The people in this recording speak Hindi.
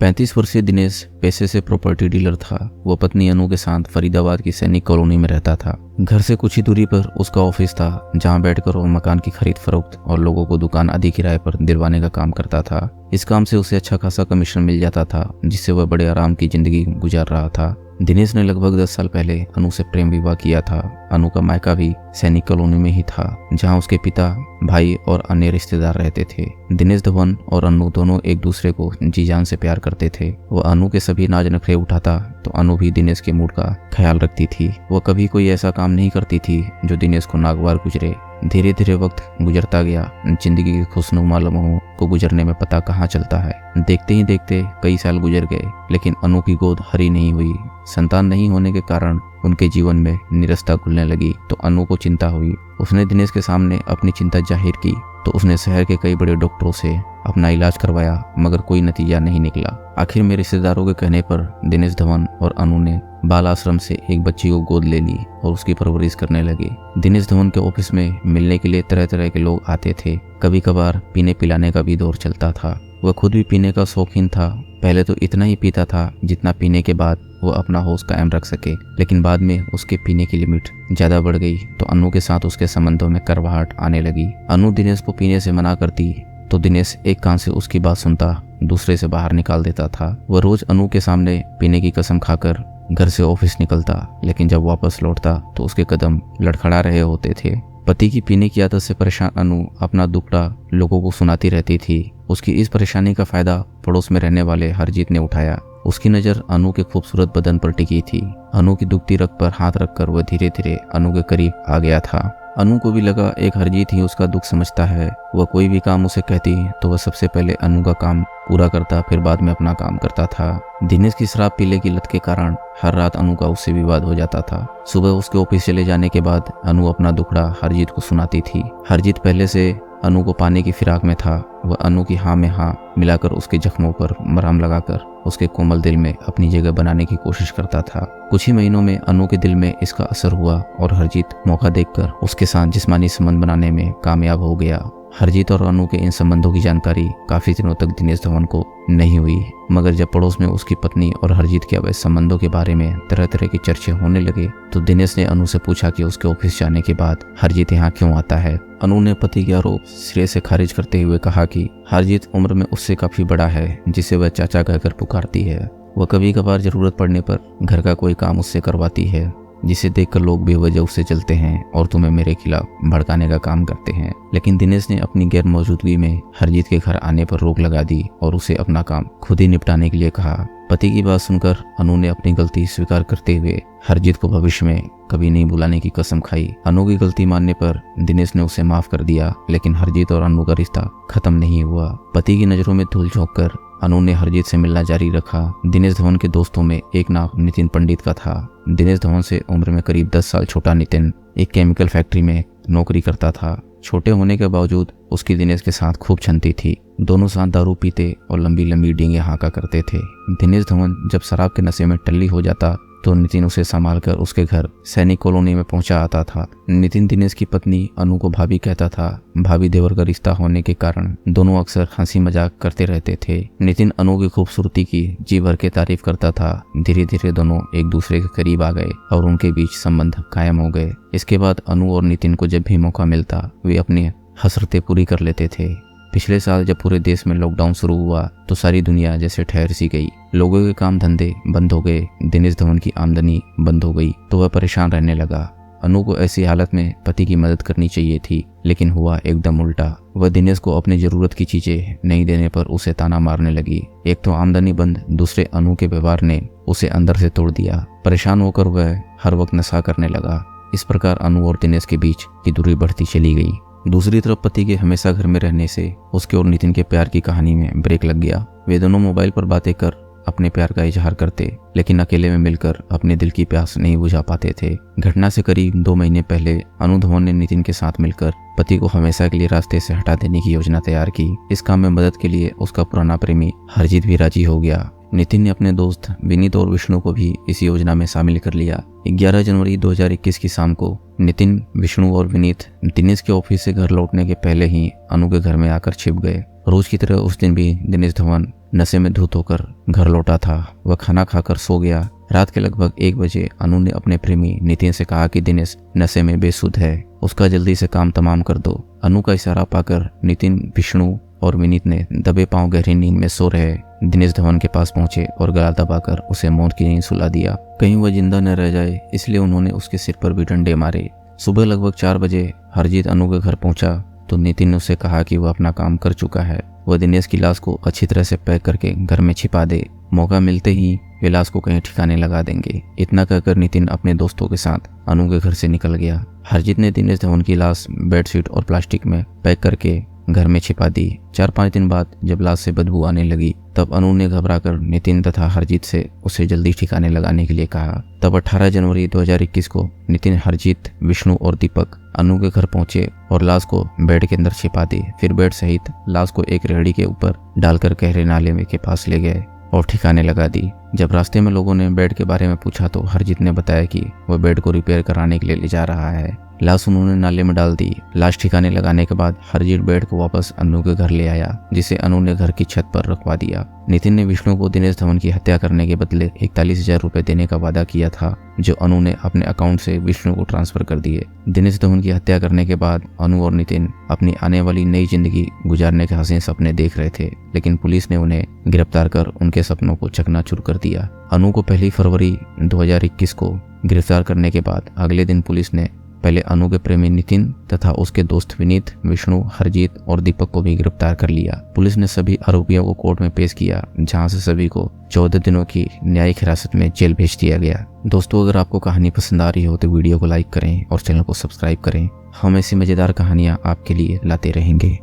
35 वर्षीय दिनेश पेशे से प्रॉपर्टी डीलर था। वो पत्नी अनु के साथ फरीदाबाद की सैनिक कॉलोनी में रहता था। घर से कुछ ही दूरी पर उसका ऑफिस था, जहां बैठकर वो मकान की खरीद फरोख्त और लोगों को दुकान आदि किराए पर दिलवाने का काम करता था। इस काम से उसे अच्छा खासा कमीशन मिल जाता था, जिससे वह बड़े आराम की जिंदगी गुजार रहा था। दिनेश ने लगभग 10 साल पहले अनु से प्रेम विवाह किया था। अनु का मायका भी सैनिक कॉलोनी में ही था, जहां उसके पिता, भाई और अन्य रिश्तेदार रहते थे। दिनेश धवन और अनु दोनों एक दूसरे को जी जान से प्यार करते थे। वह अनु के सभी नाज नखरे उठाता तो अनु भी दिनेश के मूड का ख्याल रखती थी। वह कभी कोई ऐसा काम नहीं करती थी जो दिनेश को नागवार गुजरे। धीरे धीरे वक्त गुजरता गया। जिंदगी के खुशनुमा लम्हों को गुजरने में पता कहाँ चलता है। देखते ही देखते कई साल गुजर गए, लेकिन अनु की गोद हरी नहीं हुई। संतान नहीं होने के कारण उनके जीवन में निरस्ता घुलने लगी तो अनु को चिंता हुई। उसने दिनेश के सामने अपनी चिंता जाहिर की तो उसने शहर के कई बड़े डॉक्टरों से अपना इलाज करवाया, मगर कोई नतीजा नहीं निकला। आखिर में रिश्तेदारों के कहने पर दिनेश धवन और अनु ने बाल आश्रम से एक बच्ची को गोद ले ली और उसकी परवरिश करने लगे। दिनेश धवन के ऑफिस में मिलने के लिए तरह तरह के लोग आते थे। कभी कभार पीने पिलाने का भी दौर चलता था। वह खुद भी पीने का शौकीन था। पहले तो इतना ही पीता था जितना पीने के बाद वो अपना होश कायम रख सके, लेकिन बाद में उसके पीने की लिमिट ज्यादा बढ़ गई तो अनु के साथ उसके संबंधों में करवाहट आने लगी। अनु दिनेश को पीने से मना करती तो दिनेश एक कान से उसकी बात सुनता, दूसरे से बाहर निकाल देता था। वह रोज अनु के सामने पीने की कसम खाकर घर से ऑफिस निकलता, लेकिन जब वापस लौटता तो उसके कदम लड़खड़ा रहे होते थे। पति की पीने की आदत से परेशान अनु अपना दुखड़ा लोगों को सुनाती रहती थी। उसकी इस परेशानी का फायदा पड़ोस में रहने वाले हरजीत ने उठाया। उसकी नज़र अनु के खूबसूरत बदन पर टिकी थी। अनु की दुखती रग पर हाथ रखकर वह धीरे धीरे अनु के करीब आ गया था। अनु को भी लगा एक हरजीत ही उसका दुख समझता है। वह कोई भी काम उसे कहती तो वह सबसे पहले अनु का काम पूरा करता, फिर बाद में अपना काम करता था। दिनेश की शराब पीने की लत के कारण हर रात अनु का उससे विवाद हो जाता था। सुबह उसके ऑफिस चले जाने के बाद अनु अपना दुखड़ा हरजीत को सुनाती थी। हरजीत पहले से अनु को पाने की फिराक में था। वह अनु की हाँ में हाँ मिलाकर उसके जख्मों पर मरहम लगाकर उसके कोमल दिल में अपनी जगह बनाने की कोशिश करता था। कुछ ही महीनों में अनु के दिल में इसका असर हुआ और हरजीत मौका देखकर उसके साथ जिस्मानी संबंध बनाने में कामयाब हो गया। हरजीत और अनु के इन संबंधों की जानकारी काफी दिनों तक दिनेश धवन को नहीं हुई, मगर जब पड़ोस में उसकी पत्नी और हरजीत के अवैध संबंधों के बारे में तरह तरह के चर्चे होने लगे तो दिनेश ने अनु से पूछा कि उसके ऑफिस जाने के बाद हरजीत यहाँ क्यों आता है। अनु ने पति के आरोप सिरे से खारिज करते हुए कहा कि हरजीत उम्र में उससे काफी बड़ा है, जिसे वह चाचा कहकर पुकारती है। वह कभी कभार जरूरत पड़ने पर घर का कोई काम उससे करवाती है, जिसे देखकर लोग बेवजह उससे चलते हैं और तुम्हें मेरे खिलाफ भड़काने का काम करते हैं। लेकिन दिनेश ने अपनी गैर मौजूदगी में हरजीत के घर आने पर रोक लगा दी और उसे अपना काम खुद ही निपटाने के लिए कहा। पति की बात सुनकर अनु ने अपनी गलती स्वीकार करते हुए हरजीत को भविष्य में कभी नहीं बुलाने की कसम खाई। अनु की गलती मानने पर दिनेश ने उसे माफ कर दिया, लेकिन हरजीत और अनु का रिश्ता खत्म नहीं हुआ। पति की नजरों में धूल झोंक कर अनु ने हरजीत से मिलना जारी रखा। दिनेश धवन के दोस्तों में एक नाम नितिन पंडित का था। दिनेश धवन से उम्र में करीब 10 साल छोटा नितिन एक केमिकल फैक्ट्री में नौकरी करता था। छोटे होने के बावजूद उसकी दिनेश के साथ खूब छनती थी। दोनों साथ दारू पीते और लंबी लंबी डींगे हाँका करते थे। दिनेश धवन जब शराब के नशे में टल्ली हो जाता तो नितिन उसे संभाल कर उसके घर सैनिक कॉलोनी में पहुंचा आता था। नितिन दिनेश की पत्नी अनु को भाभी कहता था। भाभी देवर का रिश्ता होने के कारण दोनों अक्सर हंसी मजाक करते रहते थे। नितिन अनु की खूबसूरती की जी भर के तारीफ करता था। धीरे धीरे दोनों एक दूसरे के करीब आ गए और उनके बीच संबंध कायम हो गए। इसके बाद अनु और नितिन को जब भी मौका मिलता वे अपनी हसरतें पूरी कर लेते थे। पिछले साल जब पूरे देश में लॉकडाउन शुरू हुआ तो सारी दुनिया जैसे ठहर सी गई। लोगों के काम धंधे बंद हो गए। दिनेश धवन की आमदनी बंद हो गई तो वह परेशान रहने लगा। अनु को ऐसी हालत में पति की मदद करनी चाहिए थी, लेकिन हुआ एकदम उल्टा। वह दिनेश को अपनी जरूरत की चीजें नहीं देने पर उसे ताना मारने लगी। एक तो आमदनी बंद, दूसरे अनु के व्यवहार ने उसे अंदर से तोड़ दिया। परेशान होकर वह हर वक्त नशा करने लगा। इस प्रकार अनु और दिनेश के बीच की दूरी बढ़ती चली गई। दूसरी तरफ पति के हमेशा घर में रहने से उसके और नितिन के प्यार की कहानी में ब्रेक लग गया। वे दोनों मोबाइल पर बातें कर अपने प्यार का इजहार करते, लेकिन अकेले में मिलकर अपने दिल की प्यास नहीं बुझा पाते थे। घटना से करीब 2 महीने पहले अनु धवन ने नितिन के साथ मिलकर पति को हमेशा के लिए रास्ते से हटा देने की योजना तैयार की। इस काम में मदद के लिए उसका पुराना प्रेमी हरजीत भी राजी हो गया। नितिन ने अपने दोस्त विनीत और विष्णु को भी इस योजना में शामिल कर लिया। 11 जनवरी 2021 की शाम को नितिन, विष्णु और विनीत दिनेश के ऑफिस से घर लौटने के पहले ही अनु के घर में आकर छिप गए। रोज की तरह उस दिन भी दिनेश धवन नशे में धुत होकर घर लौटा था। वह खाना खाकर सो गया। रात के लगभग 1 बजे अनु ने अपने प्रेमी नितिन से कहा कि दिनेश नशे में बेसुध है, उसका जल्दी से काम तमाम कर दो। अनु का इशारा पाकर नितिन, विष्णु और विनीत ने दबे पांव गहरी नींद में सो रहे दिनेश धवन के पास पहुंचे और गला दबाकर उसे मौत की नींद सुला दिया। कहीं वह जिंदा न रह जाए इसलिए उन्होंने उसके सिर पर भी डंडे मारे। सुबह लगभग 4 बजे हरजीत अनु के घर पहुंचा तो नितिन ने उसे कहा कि वह अपना काम कर चुका है, वह दिनेश की लाश को अच्छी तरह से पैक करके घर में छिपा दे, मौका मिलते ही वे लाश को कहीं ठिकाने लगा देंगे। इतना कहकर नितिन अपने दोस्तों के साथ अनु के घर से निकल गया। हरजीत ने दिनेश धवन की लाश बेडशीट और प्लास्टिक में पैक करके घर में छिपा दी। 4-5 दिन बाद जब लाश से बदबू आने लगी तब अनु ने घबराकर नितिन तथा हरजीत से उसे जल्दी ठिकाने लगाने के लिए कहा। तब 18 जनवरी 2021 को नितिन, हरजीत, विष्णु और दीपक अनु के घर पहुंचे और लाश को बेड के अंदर छिपा दी। फिर बेड सहित लाश को एक रेहड़ी के ऊपर डालकर गहरे नाले में के पास ले गए और ठिकाने लगा दी। जब रास्ते में लोगों ने बेड के बारे में पूछा तो हरजीत ने बताया कि वह बेड को रिपेयर कराने के लिए ले जा रहा है। लाश उन्होंने नाले में डाल दी। लाश ठिकाने लगाने के बाद हरजीत बेड को वापस अनु के घर ले आया, जिसे अनु ने घर की छत पर रखवा दिया। नितिन ने विष्णु को दिनेश धवन की हत्या करने के बदले 41,000 रुपए देने का वादा किया था, जो अनु ने अपने अकाउंट से विष्णु को ट्रांसफर कर दिए। दिनेश धवन की हत्या करने के बाद अनु और नितिन अपनी आने वाली नई जिंदगी गुजारने के हसीन सपने देख रहे थे, लेकिन पुलिस ने उन्हें गिरफ्तार कर उनके सपनों को चकनाचूर कर दिया। अनु को 1 फरवरी 2021 को गिरफ्तार करने के बाद अगले दिन पुलिस ने पहले अनु के प्रेमी नितिन तथा उसके दोस्त विनीत, विष्णु, हरजीत और दीपक को भी गिरफ्तार कर लिया। पुलिस ने सभी आरोपियों को कोर्ट में पेश किया, जहां से सभी को 14 दिनों की न्यायिक हिरासत में जेल भेज दिया गया। दोस्तों, अगर आपको कहानी पसंद आ रही हो तो वीडियो को लाइक करें और चैनल को सब्सक्राइब करें। हम ऐसी मजेदार कहानियां आपके लिए लाते रहेंगे।